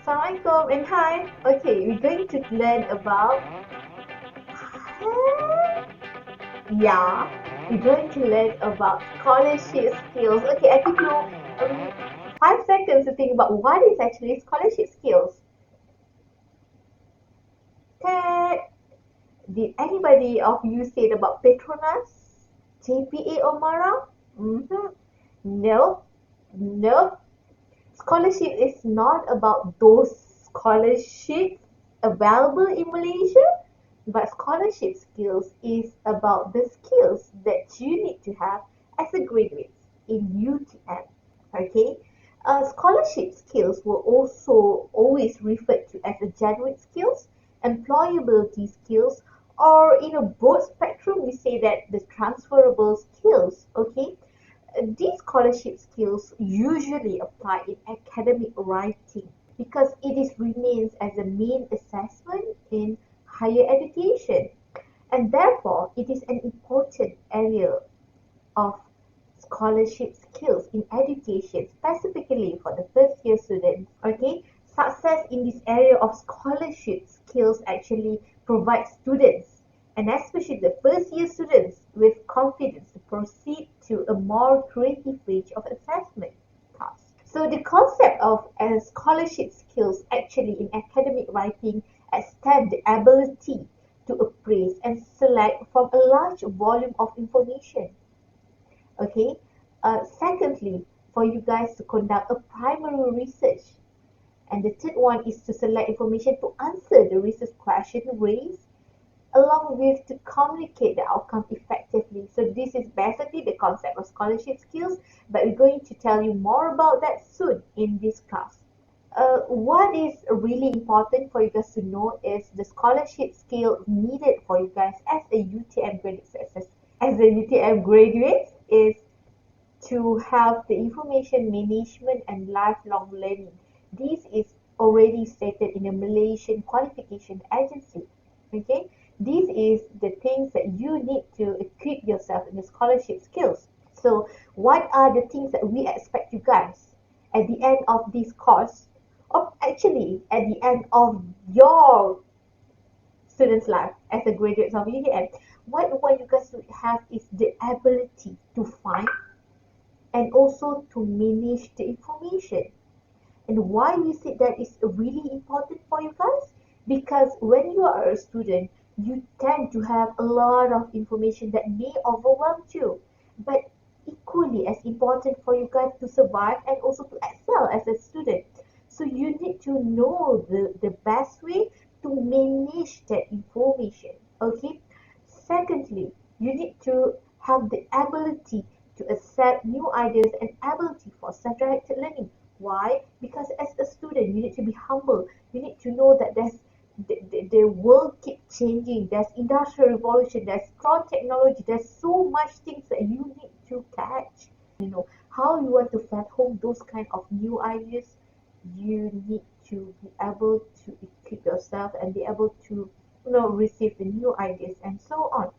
Assalamualaikum and hi. Okay, we're going to learn about yeah, we're going to learn about scholarship skills. Okay, I give you 5 seconds to think about what is actually scholarship skills. Ted, did anybody of you say about Petronas, JPA or Mara? Mm-hmm. No, no. Scholarship is not about those scholarships available in Malaysia, but scholarship skills is about the skills that you need to have as a graduate in UTM. Okay, scholarship skills were also always referred to as a genuine skills, employability skills, or in a broad spectrum, we say that the transferable skills. Okay, these scholarship skills usually apply in academic writing because it is remains as a main assessment in higher education, and therefore it is an important area of scholarship skills in education, specifically for the first year students. Okay, success in this area of scholarship skills actually provides students, and especially the first year students, with confidence to proceed to a more creative range of assessment tasks. So the concept of scholarship skills actually in academic writing extend the ability to appraise and select from a large volume of information. Okay. Secondly, for you guys to conduct a primary research. And the third one is to select information to answer the research question raised, along with to communicate the outcome effectively. So this is basically the concept of scholarship skills, but we're going to tell you more about that soon in this class. What is really important for you guys to know is the scholarship skill needed for you guys as a UTM graduate success. As a UTM graduate is to have the information management and lifelong learning. This is already stated in the Malaysian qualification agency. Okay, this is the things that you need to equip yourself in the scholarship skills. So what are the things that we expect you guys at the end of this course, or actually at the end of your student's life as a graduate of UTM? What we want you guys to have is the ability to find and also to manage the information. And why we say that is really important for you guys? Because when you are a student, you tend to have a lot of information that may overwhelm you. But equally as important for you guys to survive and also to excel as a student. So you need to know the best way to manage that information. Okay? Secondly, you need to have the ability to accept new ideas and ability for self-directed learning. Why? Because as a student, you need to be humble. You need to know that the world keeps changing. There's industrial revolution. There's strong technology. There's so much things that you need to catch. How you want to fathom those kind of new ideas. You need to be able to equip yourself and be able to receive the new ideas and so on.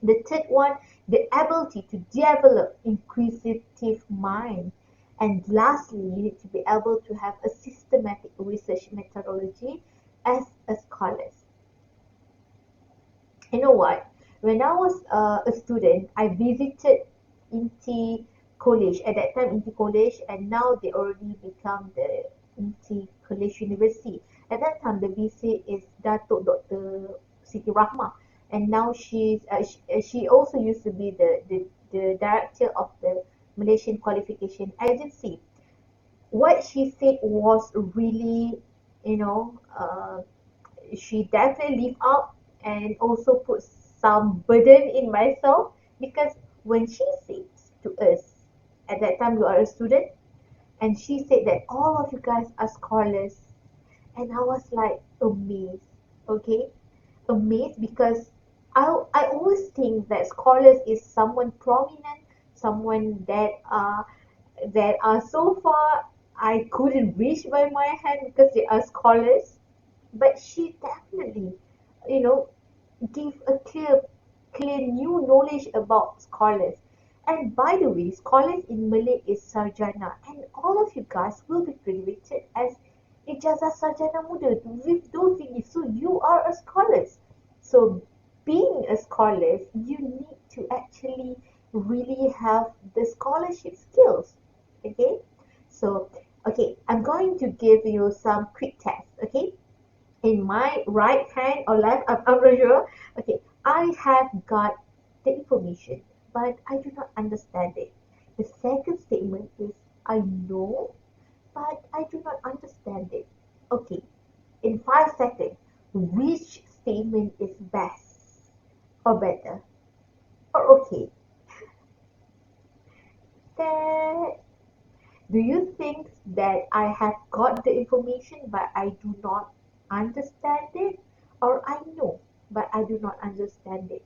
The third one, the ability to develop inquisitive mind. And lastly, you need to be able to have a systematic research methodology as a scholar. You know what? When I was a student, I visited Inti College. At that time, Inti College, and now they already become the Inti College University. At that time, the VC is Datuk Dr. Siti Rahmah, and now she also used to be the director of the Malaysian Qualification Agency. What she said was really, you know, uh, she definitely lived up and also put some burden in myself, because when she says to us, at that time we are a student, and she said that all of you guys are scholars, and I was like amazed. Okay, amazed because I always think that scholars is someone prominent, someone that are so far I couldn't reach by my hand because they are scholars. But she definitely, you know, give a clear new knowledge about scholars. And by the way, scholars in Malay is sarjana, and all of you guys will be graduated as ijazah sarjana muda with those things. So you are a scholar. So being a scholar, you need to actually really have the scholarship skills. Okay? So, okay, I'm going to give you some quick tests. Okay? In my right hand or left, I'm not sure. Okay, I have got the information, but I do not understand it. The second statement is I know, but I do not understand it. Okay, in 5 seconds, which statement is best or better or okay? That do you think that I have got the information but I do not understand it? Or I know but I do not understand it?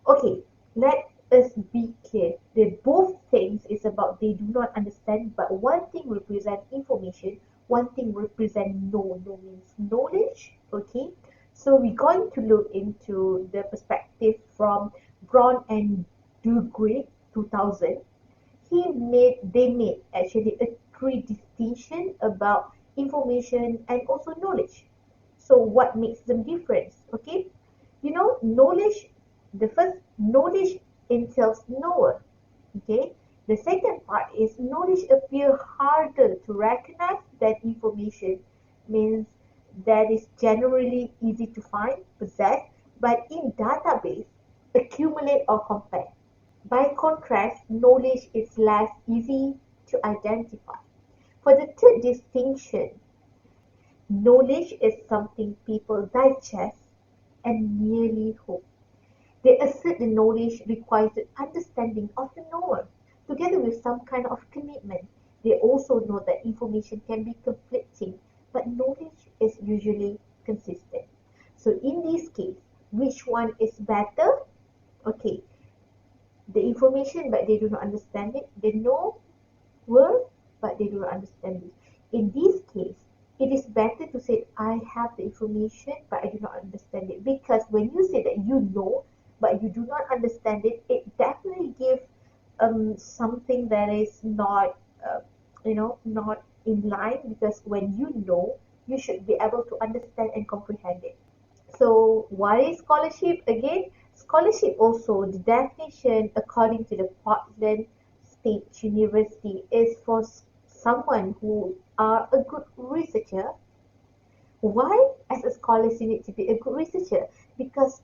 Okay, let us be clear. The both things is about they do not understand, but one thing represent information, one thing represent know. Know means knowledge. Okay, so we're going to look into the perspective from Brown and Dugrig 2000. They made actually a three distinction about information and also knowledge. So what makes them different? Okay, knowledge, the first knowledge entails knower. Okay, the second part is knowledge appear harder to recognize than information, means that is generally easy to find, possess, but in database accumulate or compare. By contrast, knowledge is less easy to identify. For the third distinction, knowledge is something people digest and merely hope. They assert the knowledge requires the understanding of the knower, together with some kind of commitment. They also know that information can be conflicting, but knowledge is usually consistent. So in this case, which one is better? Okay, the information but they do not understand it. They know word but they do not understand it. In this case, it is better to say I have the information but I do not understand it, because when you say that you know but you do not understand it, it definitely gives something that is not not in line, because when you know you should be able to understand and comprehend it. So what is scholarship again? Scholarship also, the definition according to the Portland State University is for someone who are a good researcher. Why? As a scholar, you need to be a good researcher, because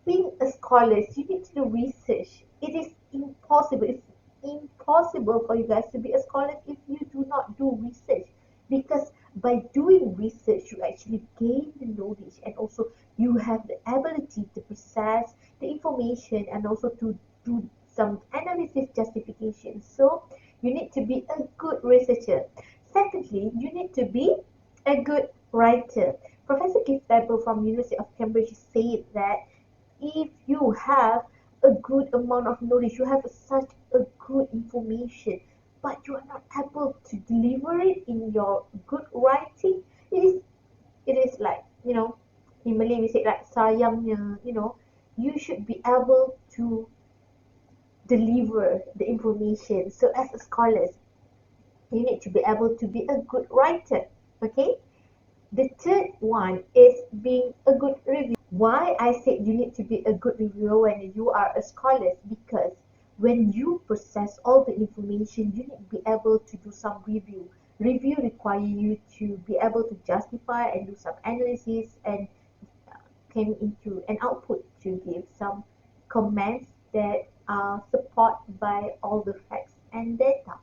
being a scholar, you need to do research. It is impossible. It's impossible for you guys to be a scholar if you do not do research. Because by doing research, you actually gain the knowledge, and also you have the ability to process the information and also to do some analysis justification. So you need to be a good researcher. Secondly, you need to be a good writer. Professor Keith Tabel from University of Cambridge said that if you have a good amount of knowledge, you have such a good information, but you are not able to deliver it in your good writing, it is like, in Malay we say like sayangnya, you should be able to deliver the information. So as a scholar, you need to be able to be a good writer. Okay? The third one is being a good reviewer. Why I said you need to be a good reviewer when you are a scholar? Because when you process all the information, you need to be able to do some review. Review require you to be able to justify and do some analysis and came into an output to give some comments that are supported by all the facts and data.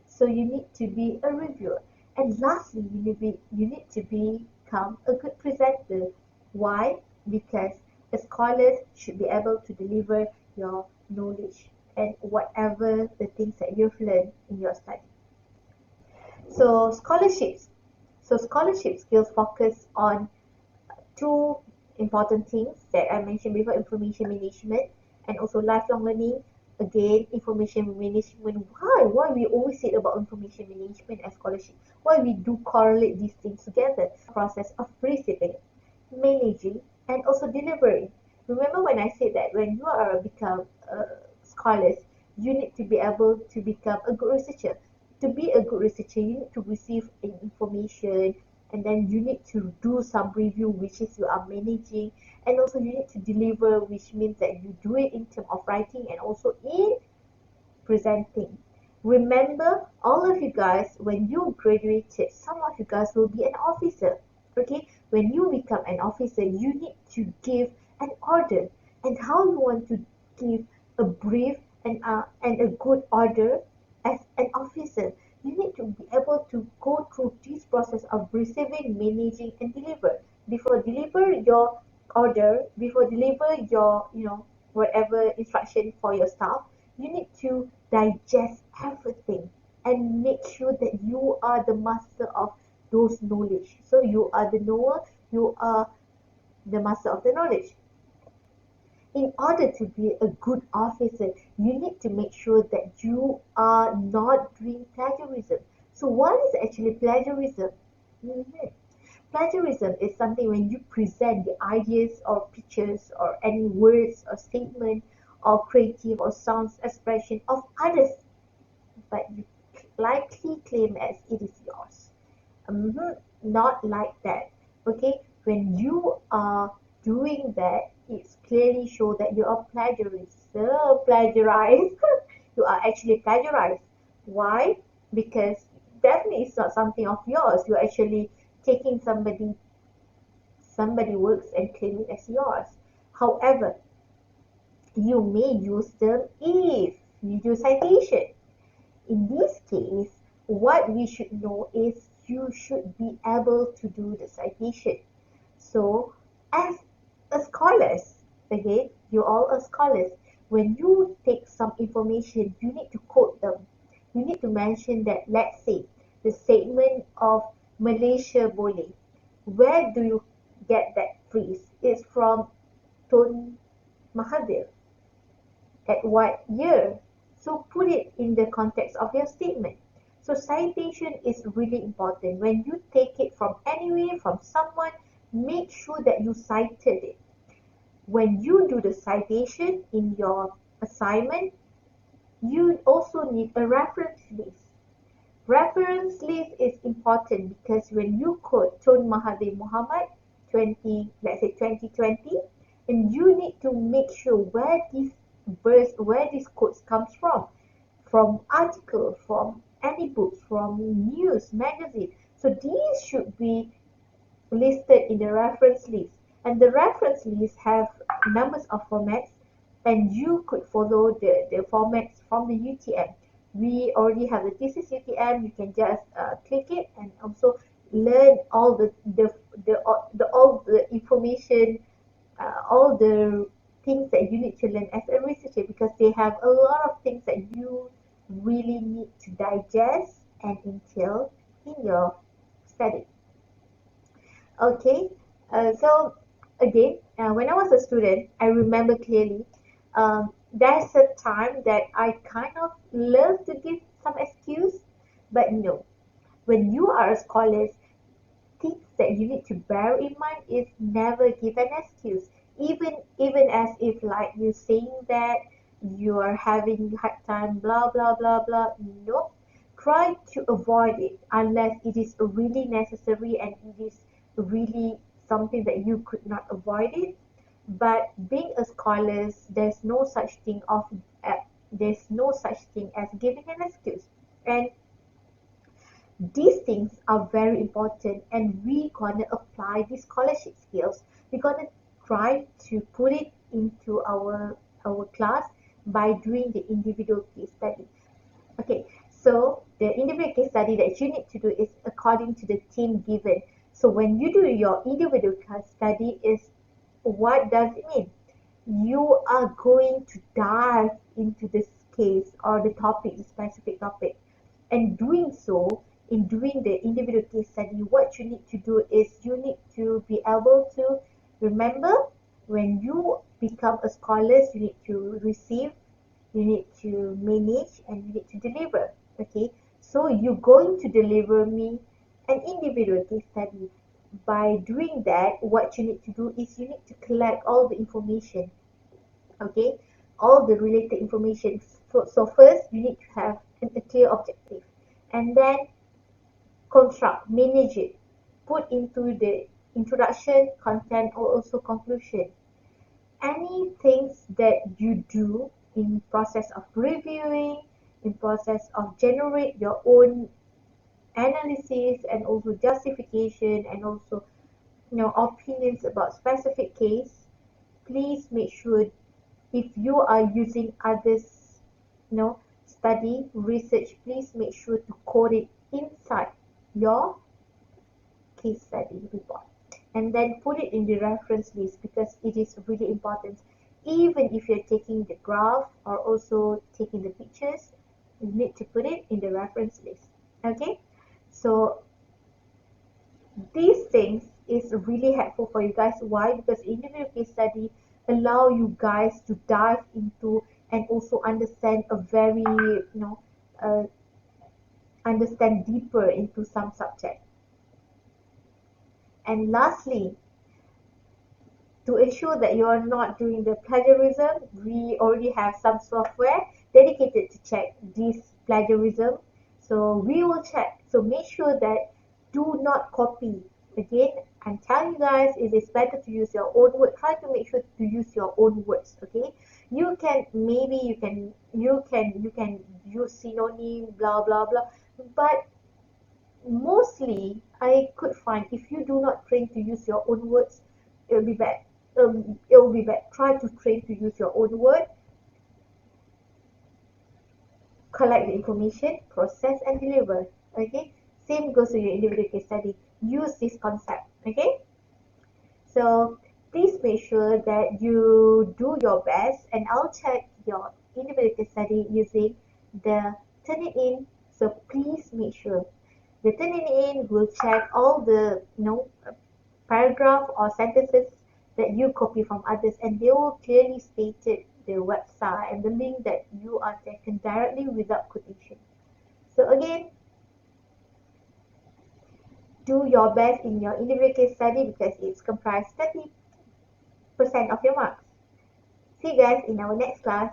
So you need to be a reviewer. And lastly, you need to become a good presenter. Why? Because a scholar should be able to deliver your knowledge and whatever the things that you've learned in your study. So scholarships. So scholarship skills focus on two important things that I mentioned before: information management and also lifelong learning. Again, information management. Why we always say about information management and scholarship? Why we do correlate these things together? Process of receiving, managing, and also delivering. Remember when I said that when you are become scholars, you need to be able to become a good researcher. To be a good researcher, you need to receive information and then you need to do some review, which is you are managing, and also you need to deliver, which means that you do it in terms of writing and also in presenting. Remember, all of you guys, when you graduated, some of you guys will be an officer. Okay, when you become an officer, you need to give an order, and how you want to give a brief and a good order as an officer. You need to be able to go through this process of receiving, managing, and deliver. Before deliver your order, before deliver your whatever instruction for your staff, you need to digest everything and make sure that you are the master of those knowledge. So you are the knower, you are the master of the knowledge. In order to be a good officer, you need to make sure that you are not doing plagiarism. So what is actually plagiarism? Mhm. Plagiarism is something when you present the ideas or pictures or any words or statement or creative or sounds expression of others, but you likely claim as it is yours. Not like that. Okay, when you are doing that, it's clearly show that you are plagiarist. Plagiarize. You are actually plagiarized. Why? Because definitely it's not something of yours. You're actually taking somebody works and claim it as yours. However, you may use them if you do citation. In this case, what we should know is you should be able to do the citation. So, as a scholars, okay, you all are scholars. When you take some information, you need to quote them. You need to mention that, let's say, the statement of Malaysia boleh. Where do you get that phrase? It's from Tun Mahathir. At what year? So put it in the context of your statement. So citation is really important. When you take it from anywhere, from someone, make sure that you cited it. When you do the citation in your assignment, you also need a reference list. Reference list is important because when you quote Tun Mahathir Mohamad 20, let's say 2020, and you need to make sure where this where this quotes comes from article, from any books, from news, magazine. So these should be listed in the reference list. And the reference list have numbers of formats, and you could follow the formats from the UTM. We already have the This is UTM. You can just click it and also learn all the all the information, all the things that you need to learn as a researcher, because they have a lot of things that you really need to digest and entail in your study. Okay, so again, when I was a student, I remember clearly. There's a time that I kind of love to give some excuse, but no. When you are a scholar, things that you need to bear in mind is never give an excuse. Even as if like you saying that you are having hard time, blah blah blah blah. Nope. Try to avoid it unless it is really necessary and it is really something that you could not avoid it. But being a scholar, there's no such thing as giving an excuse. And these things are very important, and we gonna apply these scholarship skills. We're gonna try to put it into our class by doing the individual case study. Okay, so the individual case study that you need to do is according to the theme given. So when you do your individual case study, is what does it mean? You are going to dive into this case or the topic, the specific topic. And doing so, in doing the individual case study, what you need to do is you need to be able to remember, when you become a scholar, you need to receive, you need to manage, and you need to deliver. Okay, so you're going to deliver me an individual case study. By doing that, what you need to do is you need to collect all the information. Okay, all the related information. So first you need to have a clear objective, and then construct, manage it. put into the introduction, content, or also conclusion. Any things that you do in process of reviewing, in process of generate your own analysis and also justification and also opinions about specific case, please make sure if you are using others study research, please make sure to code it inside your case study report and then put it in the reference list because it is really important. Even if you're taking the graph or also taking the pictures, you need to put it in the reference list. Okay, so these things is really helpful for you guys. Why? Because individual case study allow you guys to dive into and also understand a very uh, understand deeper into some subject. And lastly, to ensure that you are not doing the plagiarism, we already have some software dedicated to check this plagiarism. So we will check. So make sure that do not copy. Again, I'm telling you guys, it is better to use your own word. Try to make sure to use your own words. Okay, you can maybe you can use synonym, blah blah blah, but mostly I could find if you do not train to use your own words, it'll be bad. It'll be bad. Try to train to use your own word, collect the information, process and deliver. Okay. Same goes to your individual case study. Use this concept. Okay. So please make sure that you do your best, and I'll check your individual case study using the Turnitin. So please make sure the Turnitin will check all the paragraph or sentences that you copy from others, and they will clearly stated the website and the link that you are taken directly without quotation. So again, do your best in your individual case study because it's comprised 30% of your marks. See you guys in our next class.